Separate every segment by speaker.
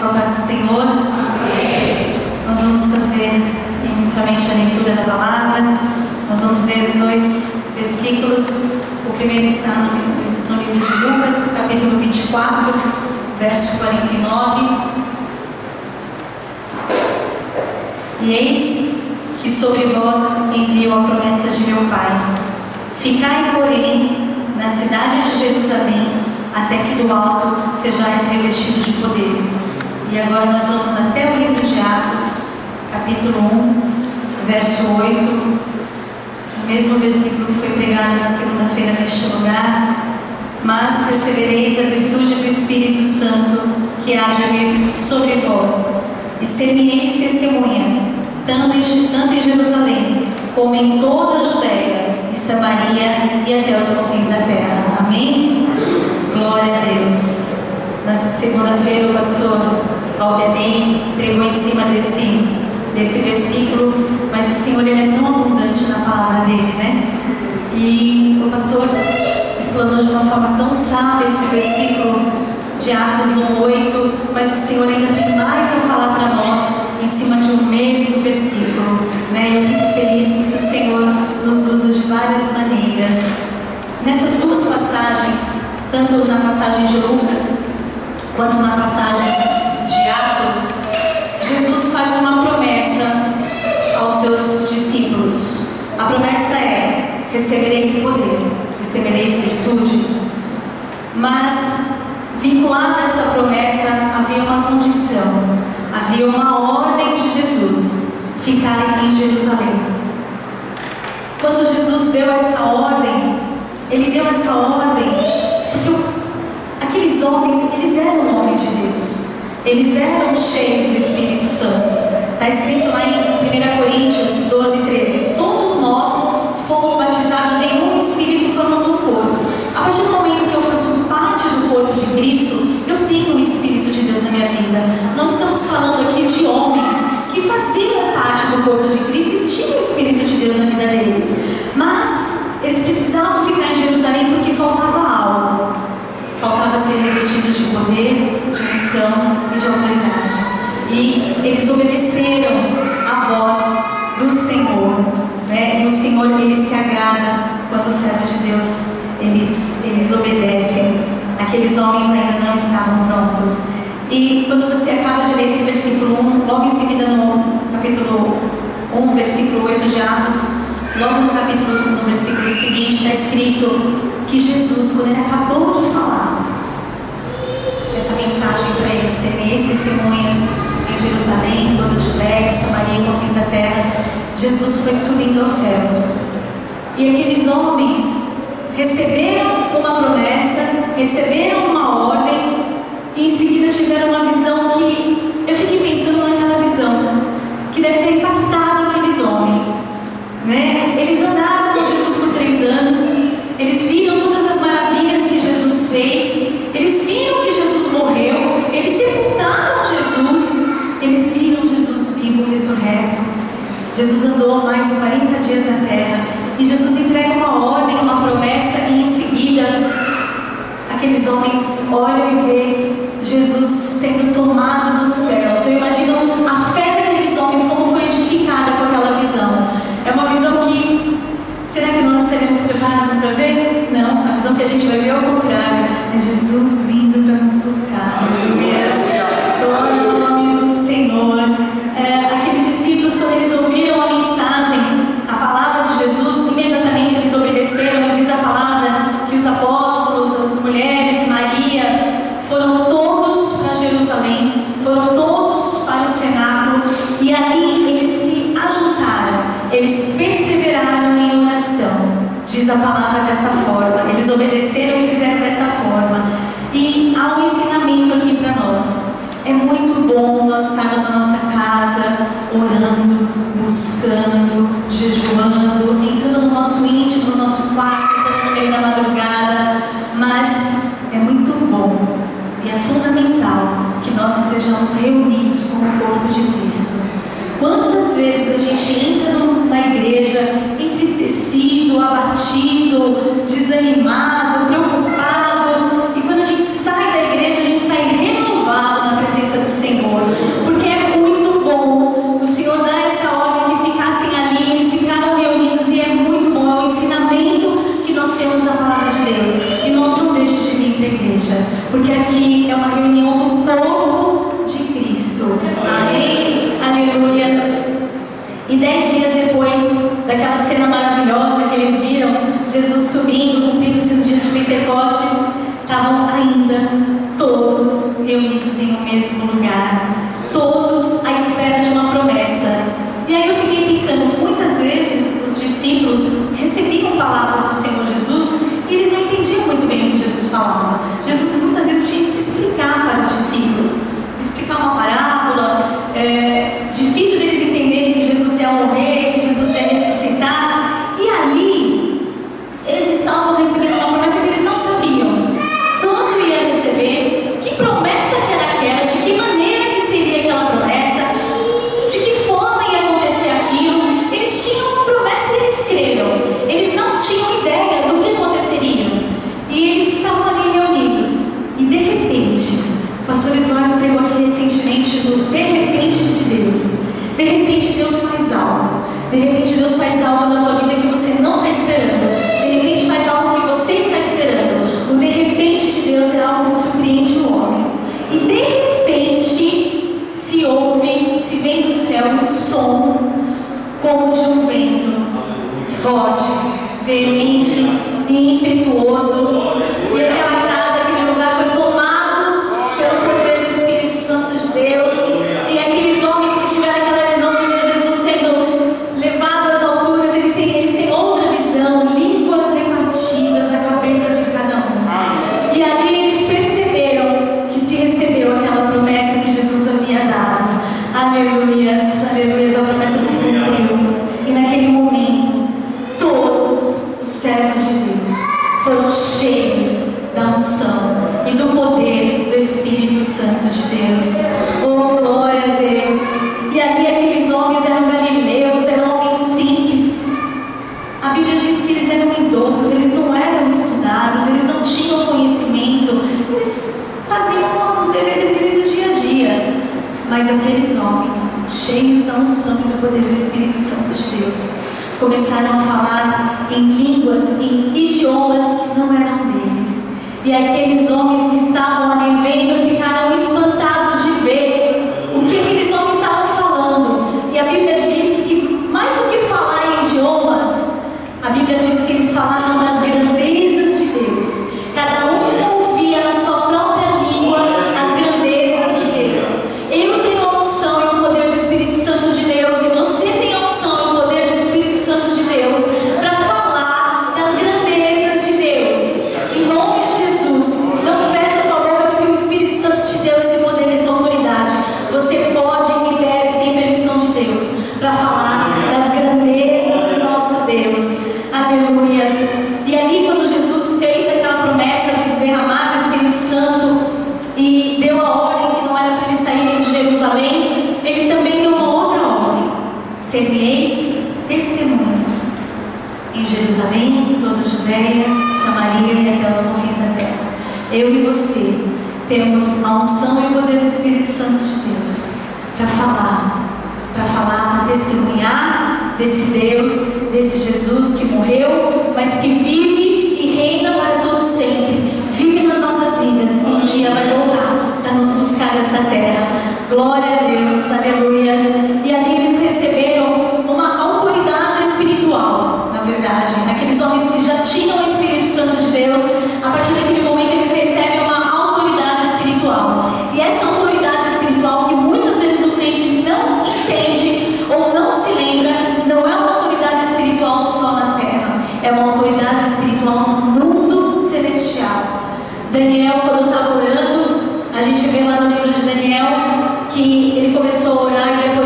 Speaker 1: com a paz do Senhor. Amém. Nós vamos fazer inicialmente a leitura da palavra. Nós vamos ler 2 versículos. O primeiro está no livro de Lucas, capítulo 24, verso 49. E eis que sobre vós envio a promessa de meu Pai. Ficai, porém, na cidade de Jerusalém, até que do alto sejais revestidos de poder. E agora nós vamos até o livro de Atos, capítulo 1, verso 8, o mesmo versículo que foi pregado na segunda-feira neste lugar. Mas recebereis a virtude do Espírito Santo, que há de vir sobre vós, e ser-me-eis testemunhas, tanto em Jerusalém, como em toda a Judéia e Samaria e até os confins da terra. Amém? Glória a Deus. Na segunda-feira o pastor Valdemir pregou em cima desse versículo, mas o Senhor ele é tão abundante na palavra dele, né? E o pastor explanou de uma forma tão sábia esse versículo de Atos 1:8, mas o Senhor ainda tem mais a falar para nós em cima de um mesmo versículo, né? Eu fico feliz porque o Senhor nos usa de várias maneiras. Nessas duas passagens, tanto na passagem de Lucas quanto na passagem de Atos, Jesus faz uma promessa aos seus discípulos. A promessa é: recebereis poder, recebereis virtude. Mas vinculada a essa promessa havia uma condição, havia uma ordem de Jesus: ficar em Jerusalém. Quando Jesus deu essa ordem, ele deu essa ordem porque aqueles homens, eles eram homens de Deus, eles eram cheios do Espírito Santo. Está escrito lá em 1 Coríntios 12:13: todos nós fomos batizados em um Espírito formando um corpo. A partir do momento que eu faço parte do corpo de Cristo, eu tenho o Espírito de Deus na minha vida. Nós estamos falando aqui de homens que faziam parte do corpo de Cristo e tinham o Espírito de Deus na vida deles, mas eles precisavam ficar em Jerusalém porque faltava algo. Faltava ser revestidos de poder, de unção e de autoridade. E eles obedeceram a voz do Senhor, né? E o Senhor, ele se agrada quando os servos de Deus eles obedecem. Aqueles homens ainda não estavam prontos. E quando você acaba de ler esse versículo 1, logo em seguida no capítulo 1, versículo 8 de Atos, logo no versículo seguinte, está escrito que Jesus, quando ele acabou de falar essa mensagem para eles: sereis testemunhas em Jerusalém, toda a Judéia, Samaria e confins da terra, Jesus foi subindo aos céus. E aqueles homens receberam uma promessa, receberam uma ordem, e em seguida tiveram uma visão que eu fiquei pensando naquela visão, que deve ter impactado aqueles homens, né? Eles andaram com Jesus por 3 anos, eles viram todas as maravilhas que Jesus fez, eles viram que Jesus morreu, eles sepultaram Jesus, eles viram Jesus vivo, ressurreto. Jesus andou mais 40 dias na terra, e Jesus entrega uma ordem, uma promessa, e em seguida aqueles homens olham e vê Jesus sendo tomado dos céus. Eu imagino a fé daqueles homens como foi edificada com aquela visão. É uma visão que, será que nós estaremos preparados para ver? Não, a visão que a gente vai ver é o contrário. É Jesus vindo para nos buscar. Glória ao nome do Senhor. Aqueles discípulos, quando eles ouviram a mensagem, a palavra de Jesus, imediatamente eles obedeceram. E diz a palavra que os apóstolos, as mulheres, Maria, foram todos para Jerusalém, foram todos para o cenáculo, e ali eles se ajuntaram, eles perseveraram em oração. Diz a palavra desta forma, eles obedeceram e fizeram desta forma. E há um ensinamento aqui para nós. É muito bom nós estarmos na nossa casa, orando, buscando, jejuando, entrando no nosso íntimo, no nosso quarto, no meio da madrugada, mas é muito bom e é fundamental que nós estejamos reunidos como o corpo de Cristo. Quantas vezes a gente entra na igreja entristecido, abatido, desanimado, preocupado, e quando a gente sai da igreja, a gente sai renovado na presença do Senhor. Jesus subindo, cumprindo-se nos dias de Pentecostes, estavam ainda todos reunidos em um mesmo lugar, todos à espera de uma promessa. E aí eu fiquei pensando, muitas vezes os discípulos recebiam palavras do Senhor Jesus e eles não entendiam muito bem o que Jesus falava. Jesus muitas vezes tinha que se explicar para os discípulos, explicar uma parábola, difícil deles entenderem que Jesus ia morrer, que Jesus ia ressuscitar, e ali eles estavam recebendo uma promessa que eles não sabiam quando ia receber, que promessa que era aquela, de que maneira que seria aquela promessa, de que forma ia acontecer aquilo. Eles tinham uma promessa e eles creram, eles não tinham ideia do que aconteceria, e eles estavam ali reunidos, e de repente, o pastor Eduardo pregou aqui recentemente do de repente de Deus. De repente Deus faz algo. De repente Deus faz algo na tua vida que você não está esperando. De repente faz algo que você está esperando. O de repente de Deus é algo que surpreende o homem. E de repente se vem do céu um som como de um vento forte, veemente e impetuoso. E aquela casa, aquele lugar foi tomado pelo poder do Espírito Santo de Deus. E aqueles homens que tiveram aquela visão de ver Jesus sendo levado às alturas, eles têm outra visão, línguas repartidas na cabeça de cada um. E ali eles perceberam que se recebeu aquela promessa que Jesus havia dado. Aleluias, aleluias, a promessa se cumpriu. E naquele momento, todos os servos de Deus foram cheios da unção e do poder do Espírito Santo de Deus. Oh, glória a Deus! E ali aqueles homens eram galileus, eram homens simples. A Bíblia diz que eles eram indoutos, eles não eram estudados, eles não tinham conhecimento, eles faziam os deveres dele do dia a dia. Mas aqueles homens, cheios da unção e do poder do Espírito Santo de Deus, começaram a falar em línguas, em idiomas que não eram deles. E aqueles homens que estavam ali vendo ficaram espantados de ver o que aqueles homens estavam falando. E a Bíblia diz que, mais do que falar em idiomas, a Bíblia diz que eles falavam das grandezas de Deus. Cada um ouvia na sua própria língua as grandezas de Deus. Eu tenho a unção e o poder do Espírito Santo de Deus, e você tem a unção e o poder do Espírito Santo de Deus para falar das grandezas de Deus. Em nome de Jesus, não feche a tua boca, porque o Espírito Santo te deu esse poder, essa autoridade. Você pode e deve, tem permissão de Deus para falar das grandezas do nosso Deus. Aleluia. E ali, quando Jesus fez aquela promessa de derramar o Espírito Santo e deu a ordem que não era para eles saírem de Jerusalém, ele também deu uma outra ordem: sereis testemunhas em Jerusalém, em toda a Judéia, Samaria e até os confins da terra. Eu e você temos a unção e o poder do Espírito Santo de Deus para falar, para testemunhar desse Deus, desse Jesus que morreu, mas que vive e reina para todo sempre, vive nas nossas vidas, e um dia vai voltar para nos buscar nesta terra. Glória a Deus, aleluia. E ali eles receberam uma autoridade espiritual, na verdade. Aqueles homens que já tinham o Espírito Santo de Deus, a partir daquele momento eles recebem uma autoridade espiritual. E essa autoridade espiritual, que muitas vezes o crente não entende ou não se lembra, não é uma autoridade espiritual só na terra, é uma autoridade espiritual no mundo celestial. Daniel, quando estava orando, a gente vê lá no livro de Daniel que ele começou a orar e depois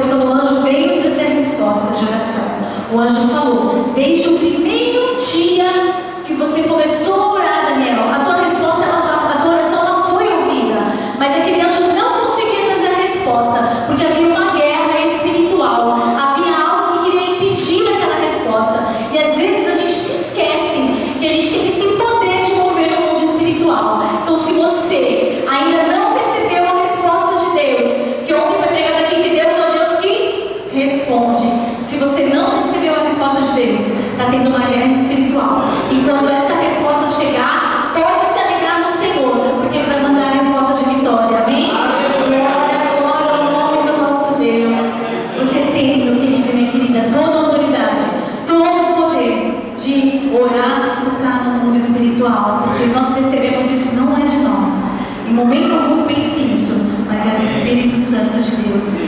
Speaker 1: Santo de Deus.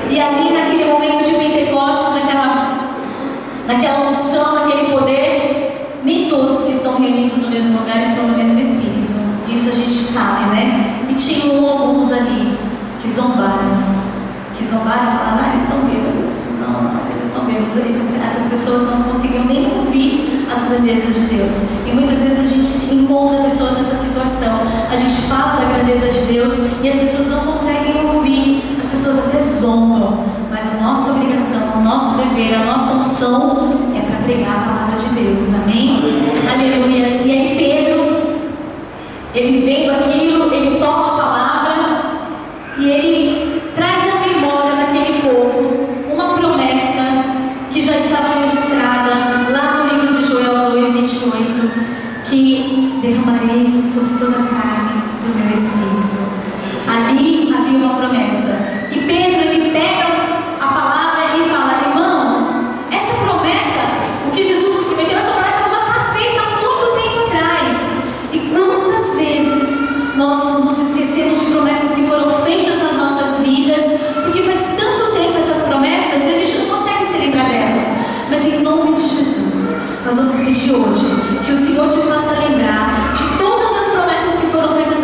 Speaker 1: E ali naquele momento de Pentecostes, naquela unção, naquele poder, nem todos que estão reunidos no mesmo lugar estão no mesmo Espírito. Isso a gente sabe, né? E tinham alguns ali que zombaram. Que zombaram e falaram: eles estão bêbados. Não, eles estão bêbados. Essas pessoas não conseguiam nem ouvir as grandezas de Deus. E muitas vezes a gente encontra pessoas nessa situação. A gente fala da grandeza de Deus e as pessoas não conseguem ouvir. As pessoas até zombam. Mas a nossa obrigação, o nosso dever, a nossa unção é para pregar a palavra de Deus. Amém? Aleluia. E aí Pedro, ele vendo aquilo, ele toma a palavra e ele traz à memória daquele povo uma promessa que já estava registrada lá no livro de Joel 2:28, que derramarei sobre toda a carne do meu Espírito. Ali havia uma promessa. E Pedro, ele pega a palavra e fala: irmãos, essa promessa, o que Jesus nos prometeu, essa promessa já está feita há muito tempo atrás. E quantas vezes nós nos esquecemos de promessas que foram feitas nas nossas vidas, porque faz tanto tempo essas promessas e a gente não consegue se lembrar delas. Mas em nome de Jesus, nós vamos pedir hoje que o Senhor te faça lembrar de todas as promessas que foram feitas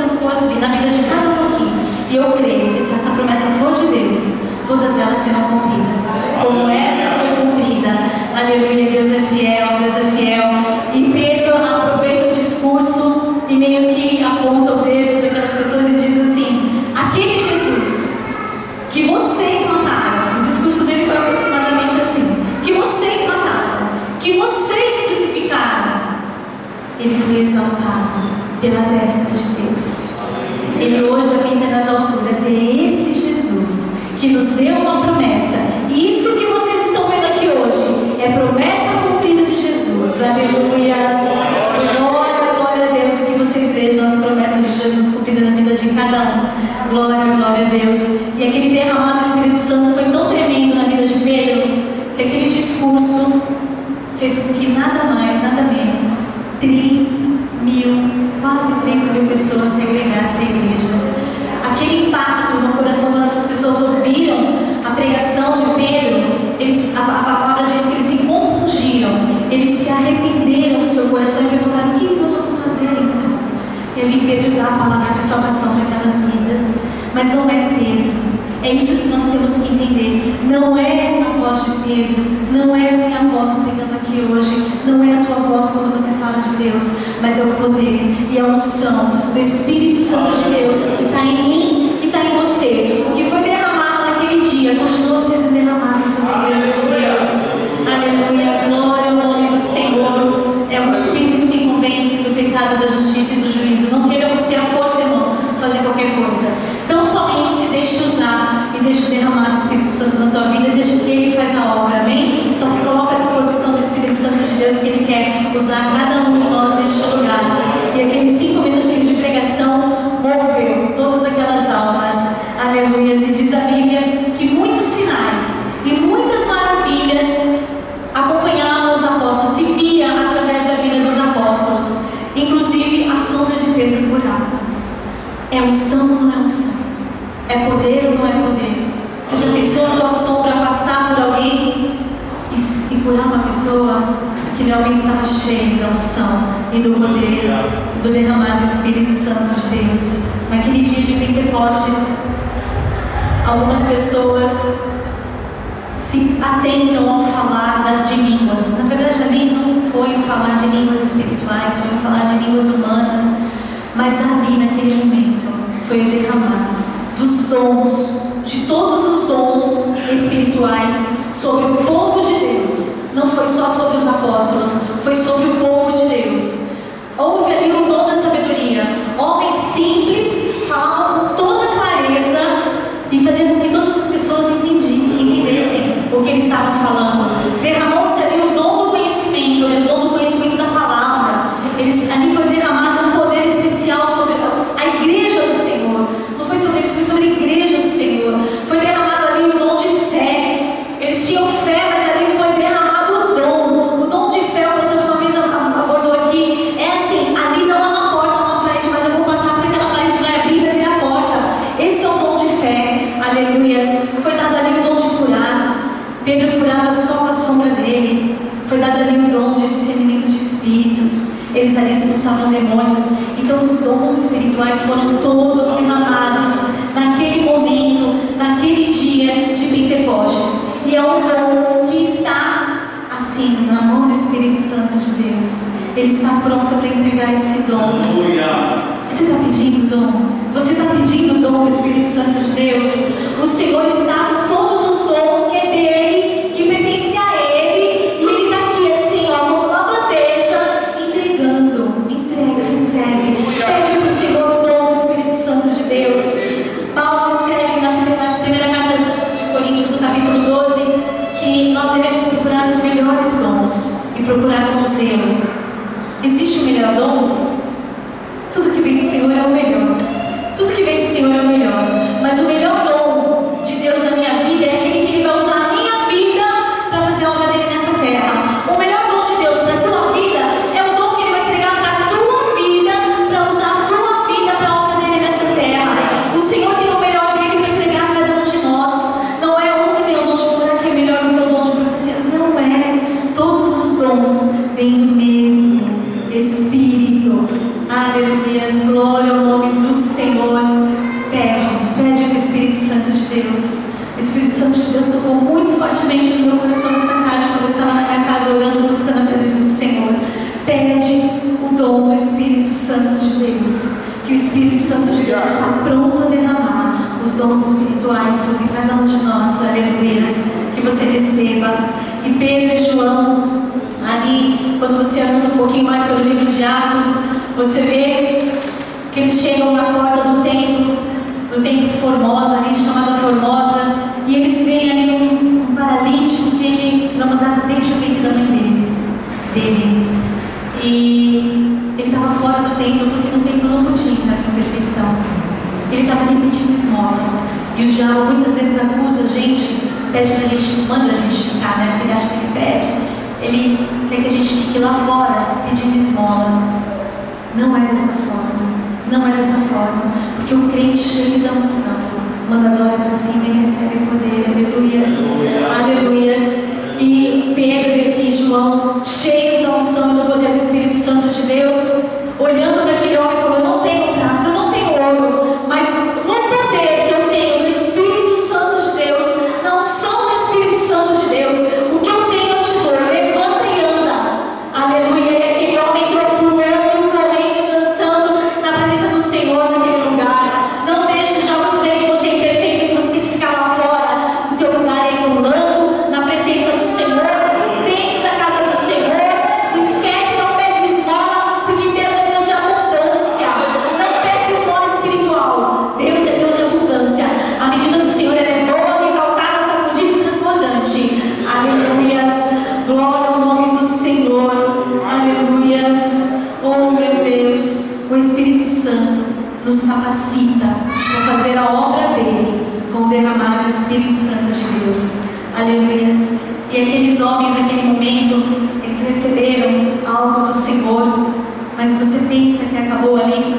Speaker 1: na vida de cada um aqui. E eu creio que se essa promessa for de Deus, todas elas serão cumpridas, como essa foi cumprida. Aleluia, Deus é fiel, Deus é fiel. E Pedro aproveita o discurso e meio que aponta o dedo daquelas pessoas e diz assim: aquele Jesus que vocês mataram, o discurso dele foi aproximadamente assim: que vocês mataram, que vocês crucificaram, ele foi exaltado pela destra de Deus. Ele hoje habita nas alturas. E é esse Jesus que nos deu uma promessa. E isso que vocês estão vendo aqui hoje é promessa cumprida de Jesus. Aleluia. Glória, glória a Deus. E que vocês vejam as promessas de Jesus cumpridas na vida de cada um. Glória, glória a Deus. E aquele derramado do Espírito Santo foi tão tremendo na vida de Pedro, que aquele discurso fez com que nada mais, nada menos, 3.000, quase 3.000 pessoas segregassem a igreja. Aquele impacto no coração dessas pessoas ouviram a pregação de Pedro. A palavra diz que eles se confundiram, eles se arrependeram no seu coração e perguntaram: o que nós vamos fazer então? E ali Pedro dá a palavra de salvação para aquelas vidas. Mas não é Pedro. É isso que nós temos que entender. Não é a voz de Pedro, não é a minha voz pregando aqui hoje, não é a tua voz quando você fala de Deus, mas é o poder e a unção do Espírito Santo de Deus que está em mim e está em você. O que foi derramado naquele dia continua sendo derramado sobre a igreja de Deus. Aleluia, glória ao nome do Senhor. É o Espírito que convence do pecado, da justiça e do juízo. Não queira você a força, irmão, fazer qualquer coisa. Então somente se deixe usar e deixe derramar o Espírito Santo na tua vida e deixe que Ele faz a obra, amém? Só se coloca à disposição do Espírito Santo de Deus, que Ele quer usar cada um de nós neste lugar. E aqueles 5 minutinhos de pregação moveu todas aquelas almas, aleluia. E diz a Bíblia que muitos sinais e muitas maravilhas acompanhavam os apóstolos, se via através da vida dos apóstolos, inclusive a sombra de Pedro curava. É unção ou não é unção? É poder ou não é poder? Você já pensou a tua sombra passar por alguém e curar uma pessoa? Aquele homem estava cheio da unção e do poder, do derramado Espírito Santo de Deus. Naquele dia de Pentecostes, algumas pessoas se atentam ao falar de línguas. Na verdade, ali não foi o falar de línguas espirituais, foi o falar de línguas humanas, mas ali, naquele momento, foi o derramado dos dons, de todos os dons espirituais sobre o povo de Deus. Não foi só sobre os apóstolos, foi sobre o povo de Deus. Houve ali o dom da sabedoria. Homens simples falavam com toda clareza e fazendo com que todas as pessoas entendessem o que eles estavam falando. Derramou-se ali o dom do conhecimento, o dom do conhecimento da palavra. Ali foi derramado um poder especial sobre a igreja do Senhor. Não foi sobre eles, foi sobre a igreja do Senhor. Foi derramado ali o dom de fé. Eles tinham fé, mas ali foi derramado o dom. O dom de fé, o pastor uma vez abordou aqui, é assim: ali não há uma porta, não há uma parede, mas eu vou passar por aquela parede, vai abrir e vai virar porta. Esse é o dom de fé. aleluia. Foi dado ali o dom de curar. Pedro curava só com a sombra dele. Foi dado ali o dom de discernimento de espíritos. Eles ali expulsavam demônios. Então os dons espirituais foram todos derramados naquele momento, naquele dia de Pentecostes. E é um dom que está assim, na mão do Espírito Santo de Deus. Ele está pronto para entregar esse dom. Você está pedindo dom? Você está pedindo o dom do Espírito Santo de Deus? O Senhor está com todos os dons que é dele, que pertence a ele, e ele está aqui assim, ó, com uma bandeja, entregando. Entrega, recebe. Pede para o Senhor o dom do Espírito Santo de Deus. Paulo escreve na primeira carta de Coríntios, no capítulo 12, que nós devemos procurar os melhores dons e procurar com zelo. Existe o melhor dom? Tudo que vem do Senhor é o melhor. Tudo que vem do Senhor é o melhor. Mas o melhor dom de Deus na minha vida é aquele que Ele vai usar a minha vida para fazer a obra dele nessa terra. O melhor dom de Deus para a tua vida é o dom que Ele vai entregar para a tua vida, para usar a tua vida para a obra dele nessa terra. O Senhor tem o melhor dele para entregar a cada um de nós. Não é um que tem o dom de curar que é melhor do que o dom de profecia. Não é. Todos os dons vêm do mesmo Espírito. Aleluia, glória ao nome do Senhor. Pede ao Espírito Santo de Deus. O Espírito Santo de Deus tocou muito fortemente no meu coração nesta tarde, quando eu estava na minha casa orando, buscando a presença do Senhor. Pede o dom do Espírito Santo de Deus, que o Espírito Santo de Deus está pronto a derramar os dons espirituais sobre cada um de nós. Aleluia, que você receba. E Pedro e João, ali, quando você anda um pouquinho mais pelo livro de Atos, você vê que eles chegam na porta do templo Formosa, ali chamada Formosa, e eles veem ali um paralítico que ele não mandava desde o ventre da mãe dele. E ele estava fora do templo, porque no templo não podia entrar com perfeição. Ele estava ali pedindo esmola. E o diabo muitas vezes acusa a gente, pede pra gente, manda a gente ficar, né? Porque ele acha que ele pede. Ele quer que a gente fique lá fora pedindo esmola. Não é dessa forma. Não é dessa forma. Porque o crente cheio da unção manda a glória para cima e recebe poder. Aleluias. Aleluias. E Pedro e João, cheios da unção e do poder do Espírito Santo de Deus, olhando para aquele homem, falou: eu não tenho prata, eu não tenho ouro, mas no poder que eu tenho do Espírito Santo de Deus, na unção do Espírito Santo de Deus, o que eu tenho eu te dou. Levanta e anda. Aleluia. E aquele homem entrou pulando, correndo, dançando na presença do Senhor naquele lugar. Não deixe de já dizer que você é imperfeito, que você tem que ficar lá fora. O teu lugar é pulando na presença do Senhor, dentro da casa do Senhor. Esquece, não pede esmola, porque Deus é Deus de abundância. Não peça esmola espiritual. Deus é Deus de abundância. A medida do Senhor é boa, recalcada, sacudida e transbordante. Aleluias. Glória ao nome do Senhor. Aleluias. Oh meu Deus, o Espírito Santo nos capacita para fazer a obra dele com o derramar do Espírito Santo de Deus. Aleluias. E aqueles homens naquele momento, eles receberam algo do Senhor, mas você pensa que acabou ali?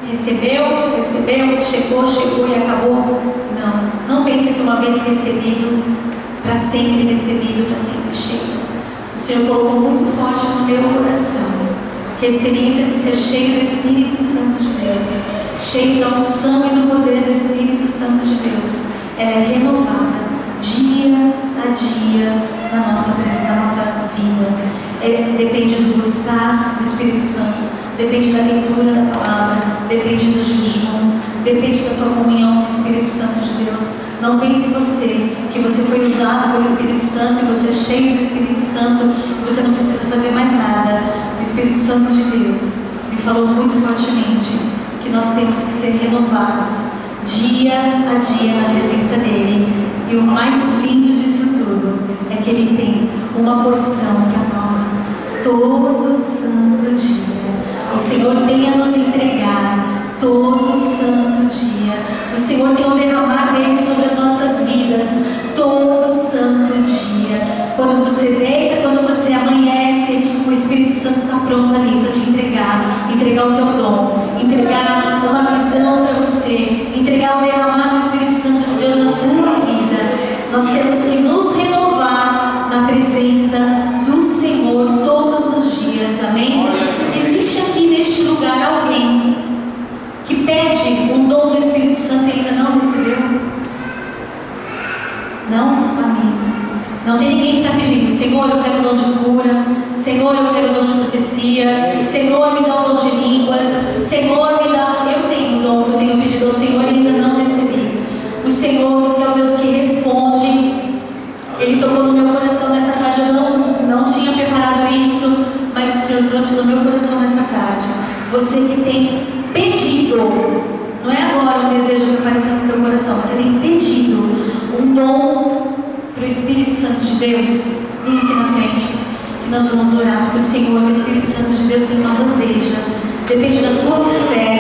Speaker 1: Recebeu, chegou e acabou? Não pense que uma vez recebido, para sempre recebido, para sempre chega. O Senhor colocou muito forte no meu coração que a experiência de ser cheio do Espírito Santo de Deus, cheio da unção e do poder do Espírito Santo de Deus, ela é renovada dia a dia na nossa vida. Depende do buscar do Espírito Santo, depende da leitura da palavra, depende do jejum, depende da tua comunhão com o Espírito Santo de Deus. Não pense que você foi usado pelo Espírito Santo e você é cheio do Espírito Santo e você não precisa fazer mais nada. O Espírito Santo de Deus me falou muito fortemente que nós temos que ser renovados dia a dia na presença dele. E o mais lindo disso tudo é que ele tem uma porção para nós todo santo dia. O Senhor tem a nos entregar todo santo dia. O Senhor tem o derramar dele sobre as nossas vidas todo santo dia. Quando você deita, quando você amanhece, o Espírito Santo está pronto ali para te entregar o teu dom, entregar uma visão para você, entregar o derramar do Espírito Santo de Deus na tua Não a mim. Não tem ninguém que está pedindo: Senhor, eu quero o dom de cura. Senhor, eu quero o dom de profecia. Senhor, me dá o dom de línguas. Senhor, me dá. Eu tenho o dom que eu tenho pedido ao Senhor e ainda não recebi. O Senhor, que é o Deus que responde, Ele tocou no meu coração nessa tarde. Eu não tinha preparado isso, mas o Senhor trouxe no meu coração nessa tarde. Você que tem pedido, não é agora um desejo que apareceu no teu coração, você tem pedido um dom para o Espírito Santo de Deus. Vem aqui na frente, que nós vamos orar, porque o Senhor, o Espírito Santo de Deus, tem uma bandeja. Depende da tua fé.